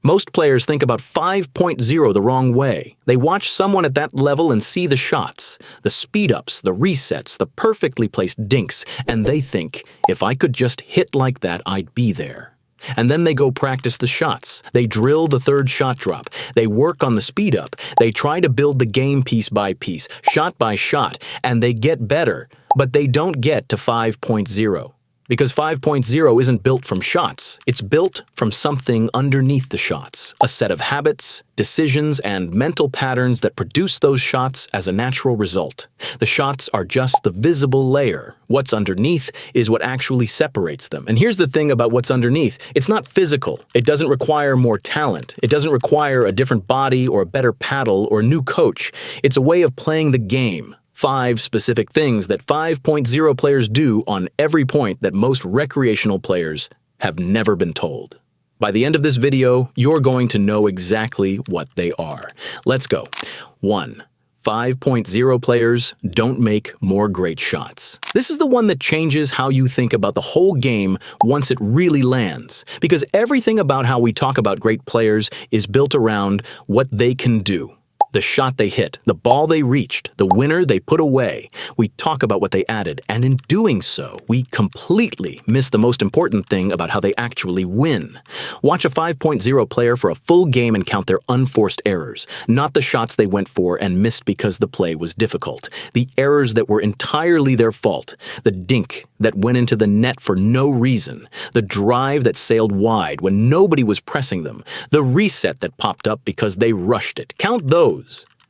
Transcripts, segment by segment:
Most players think about 5.0 the wrong way. They watch someone at that level and see the shots, the speed-ups, the resets, the perfectly placed dinks, and they think, if I could just hit like that, I'd be there. And then they go practice the shots. They drill the third shot drop. They work on the speed-up. They try to build the game piece by piece, shot by shot, and they get better, but they don't get to 5.0. Because 5.0 isn't built from shots, it's built from something underneath the shots, a set of habits, decisions, and mental patterns that produce those shots as a natural result. The shots are just the visible layer. What's underneath is what actually separates them. And here's the thing about what's underneath. It's not physical. It doesn't require more talent. It doesn't require a different body or a better paddle or a new coach. It's a way of playing the game. 5 specific things that 5.0 players do on every point that most recreational players have never been told. By the end of this video, you're going to know exactly what they are. Let's go. 1. 5.0 players don't make more great shots. This is the one that changes how you think about the whole game once it really lands. Because everything about how we talk about great players is built around what they can do. The shot they hit, the ball they reached, the winner they put away. We talk about what they added, and in doing so, we completely miss the most important thing about how they actually win. Watch a 5.0 player for a full game and count their unforced errors, not the shots they went for and missed because the play was difficult, the errors that were entirely their fault, the dink that went into the net for no reason, the drive that sailed wide when nobody was pressing them, the reset that popped up because they rushed it. Count those.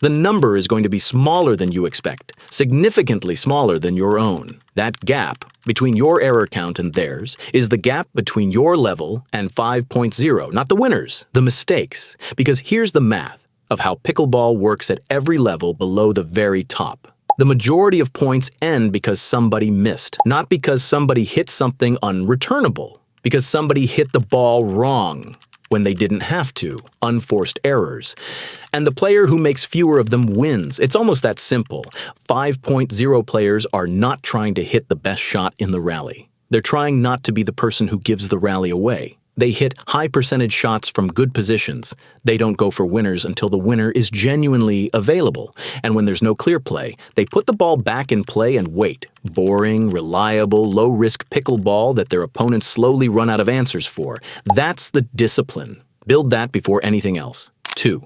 The number is going to be smaller than you expect, significantly smaller than your own. That gap between your error count and theirs is the gap between your level and 5.0, not the winners, the mistakes. Because here's the math of how pickleball works at every level below the very top. The majority of points end because somebody missed, not because somebody hit something unreturnable, because somebody hit the ball wrong when they didn't have to, unforced errors. And the player who makes fewer of them wins. It's almost that simple. 5.0 players are not trying to hit the best shot in the rally. They're trying not to be the person who gives the rally away. They hit high percentage shots from good positions. They don't go for winners until the winner is genuinely available. And when there's no clear play, they put the ball back in play and wait. Boring, reliable, low-risk pickleball that their opponents slowly run out of answers for. That's the discipline. Build that before anything else. 2.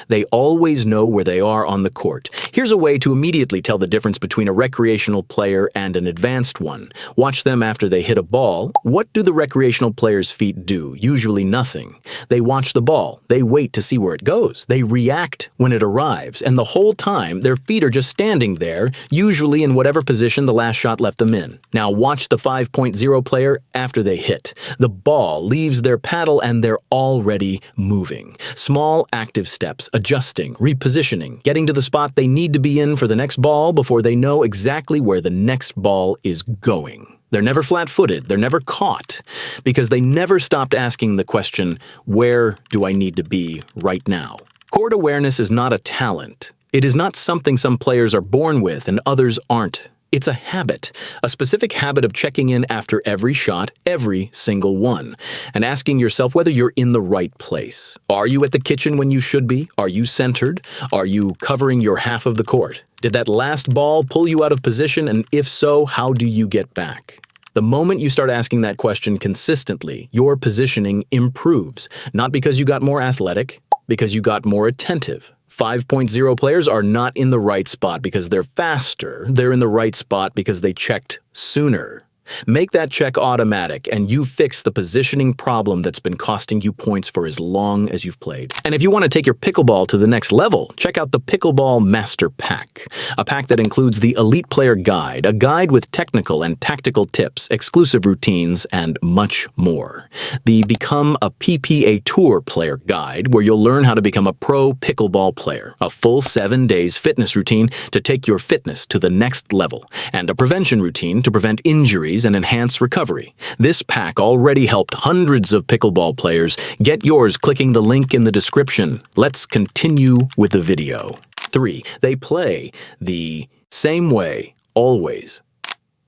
They always know where they are on the court. Here's a way to immediately tell the difference between a recreational player and an advanced one. Watch them after they hit a ball. What do the recreational players' feet do? Usually nothing. They watch the ball. They wait to see where it goes. They react when it arrives. And the whole time, their feet are just standing there, usually in whatever position the last shot left them in. Now watch the 5.0 player after they hit. The ball leaves their paddle and they're already moving. Small, active steps. Adjusting, repositioning, getting to the spot they need to be in for the next ball before they know exactly where the next ball is going. They're never flat-footed, they're never caught, because they never stopped asking the question, where do I need to be right now? Court awareness is not a talent. It is not something some players are born with and others aren't. It's a habit, a specific habit of checking in after every shot, every single one, and asking yourself whether you're in the right place. Are you at the kitchen when you should be? Are you centered? Are you covering your half of the court? Did that last ball pull you out of position, and if so, how do you get back? The moment you start asking that question consistently, your positioning improves, not because you got more athletic, because you got more attentive. 5.0 players are not in the right spot because they're faster. They're in the right spot because they checked sooner. Make that check automatic, and you fix the positioning problem that's been costing you points for as long as you've played. And if you want to take your pickleball to the next level, check out the Pickleball Master Pack, a pack that includes the Elite Player Guide, a guide with technical and tactical tips, exclusive routines, and much more. The Become a PPA Tour Player Guide, where you'll learn how to become a pro pickleball player, a full 7 days fitness routine to take your fitness to the next level, and a prevention routine to prevent injuries and enhance recovery. This pack already helped hundreds of pickleball players. Get yours clicking the link in the description. Let's continue with the video. 3. They play the same way, always.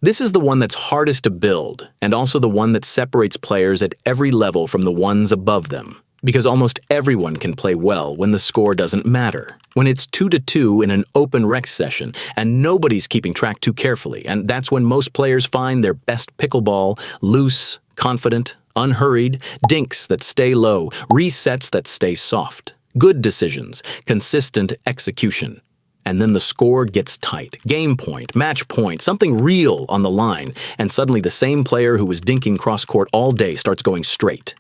This is the one that's hardest to build, and also the one that separates players at every level from the ones above them. Because almost everyone can play well when the score doesn't matter. When it's 2-2 in an open rec session and nobody's keeping track too carefully, and that's when most players find their best pickleball, loose, confident, unhurried, dinks that stay low, resets that stay soft, good decisions, consistent execution. And then the score gets tight, game point, match point, something real on the line, and suddenly the same player who was dinking cross-court all day starts going straight.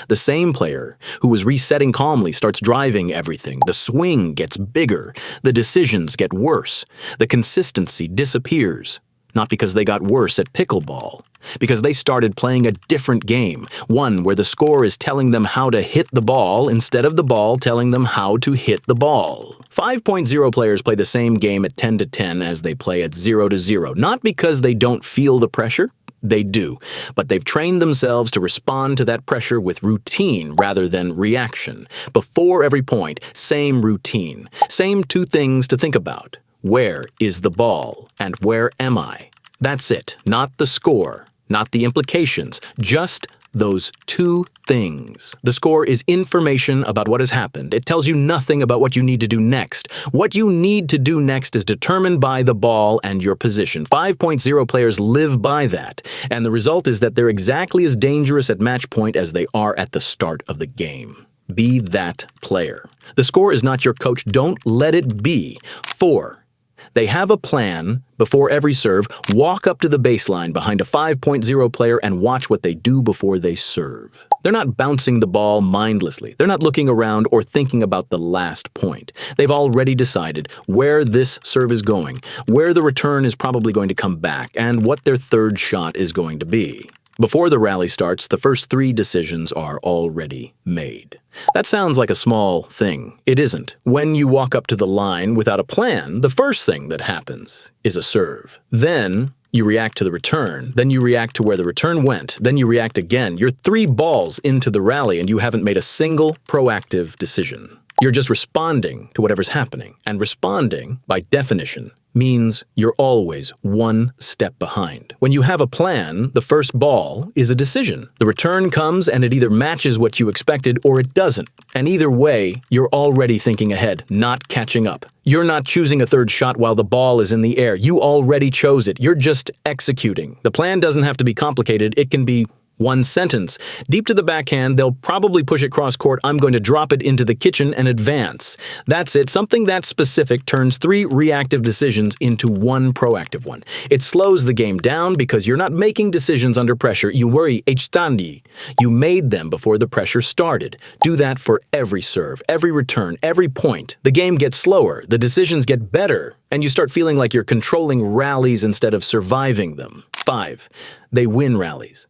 The same player who was resetting calmly starts driving everything. The swing gets bigger. The decisions get worse. The consistency disappears. Not because they got worse at pickleball, because they started playing a different game, one where the score is telling them how to hit the ball instead of the ball telling them how to hit the ball. 5.0 players play the same game at 10-10 as they play at 0-0, not because they don't feel the pressure. They do, but they've trained themselves to respond to that pressure with routine rather than reaction. Before every point, same routine, same two things to think about. Where is the ball, and where am I? That's it, not the score, not the implications, just those two things. The score is information about what has happened. It tells you nothing about what you need to do next. What you need to do next is determined by the ball and your position. 5.0 players live by that, and the result is that they're exactly as dangerous at match point as they are at the start of the game. Be that player. The score is not your coach. Don't let it be. 4. They have a plan. Before every serve, walk up to the baseline behind a 5.0 player and watch what they do before they serve. They're not bouncing the ball mindlessly. They're not looking around or thinking about the last point. They've already decided where this serve is going, where the return is probably going to come back, and what their third shot is going to be. Before the rally starts, the first 3 decisions are already made. That sounds like a small thing. It isn't. When you walk up to the line without a plan, the first thing that happens is a serve. Then you react to the return. Then you react to where the return went. Then you react again. You're 3 balls into the rally and you haven't made a single proactive decision. You're just responding to whatever's happening. And responding, by definition, means you're always one step behind. When you have a plan, the first ball is a decision. The return comes and it either matches what you expected or it doesn't. And either way, you're already thinking ahead, not catching up. You're not choosing a third shot while the ball is in the air. You already chose it. You're just executing. The plan doesn't have to be complicated. It can be one sentence. Deep to the backhand, they'll probably push it cross court. I'm going to drop it into the kitchen and advance. That's it. Something that specific turns 3 reactive decisions into one proactive one. It slows the game down because you're not making decisions under pressure. You worry, estandi. You made them before the pressure started. Do that for every serve, every return, every point. The game gets slower, the decisions get better, and you start feeling like you're controlling rallies instead of surviving them. 5. They win rallies.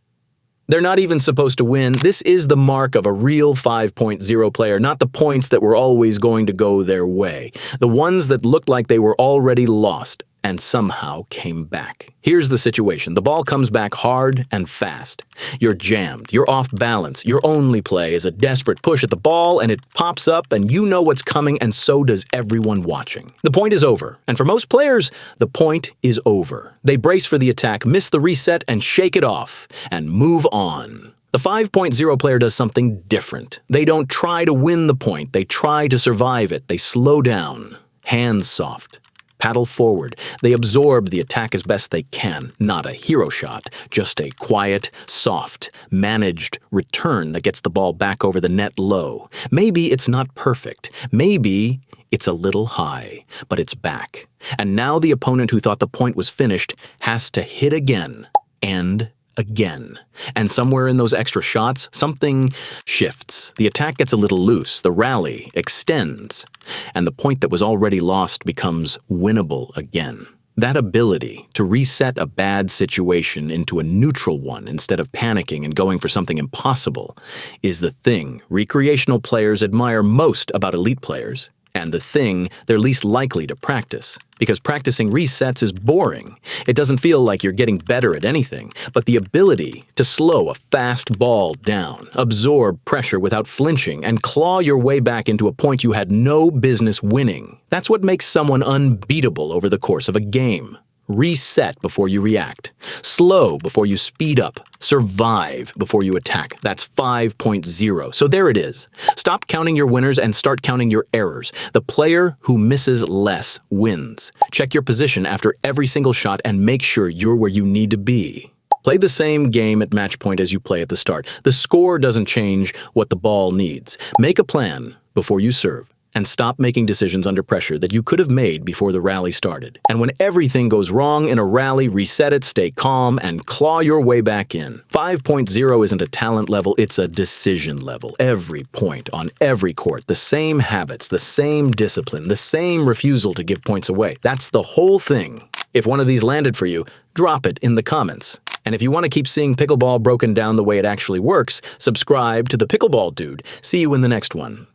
They're not even supposed to win. This is the mark of a real 5.0 player, not the points that were always going to go their way. The ones that looked like they were already lost and somehow came back. Here's the situation. The ball comes back hard and fast. You're jammed. You're off balance. Your only play is a desperate push at the ball and it pops up and you know what's coming and so does everyone watching. The point is over. And for most players, the point is over. They brace for the attack, miss the reset and shake it off and move on. The 5.0 player does something different. They don't try to win the point. They try to survive it. They slow down. Hands soft. Paddle forward. They absorb the attack as best they can. Not a hero shot, just a quiet, soft, managed return that gets the ball back over the net low. Maybe it's not perfect. Maybe it's a little high, but it's back. And now the opponent who thought the point was finished has to hit again and again. And somewhere in those extra shots, something shifts. The attack gets a little loose, the rally extends, and the point that was already lost becomes winnable again. That ability to reset a bad situation into a neutral one instead of panicking and going for something impossible is the thing recreational players admire most about elite players, and the thing they're least likely to practice. Because practicing resets is boring. It doesn't feel like you're getting better at anything, but the ability to slow a fast ball down, absorb pressure without flinching, and claw your way back into a point you had no business winning. That's what makes someone unbeatable over the course of a game. Reset before you react. Slow before you speed up. Survive before you attack. That's 5.0. So there it is. Stop counting your winners and start counting your errors. The player who misses less wins. Check your position after every single shot and make sure you're where you need to be. Play the same game at match point as you play at the start. The score doesn't change what the ball needs. Make a plan before you serve. And stop making decisions under pressure that you could have made before the rally started. And when everything goes wrong in a rally, reset it, stay calm, and claw your way back in. 5.0 isn't a talent level, it's a decision level. Every point on every court, the same habits, the same discipline, the same refusal to give points away. That's the whole thing. If one of these landed for you, drop it in the comments. And if you want to keep seeing pickleball broken down the way it actually works, subscribe to the Pickleball Dude. See you in the next one.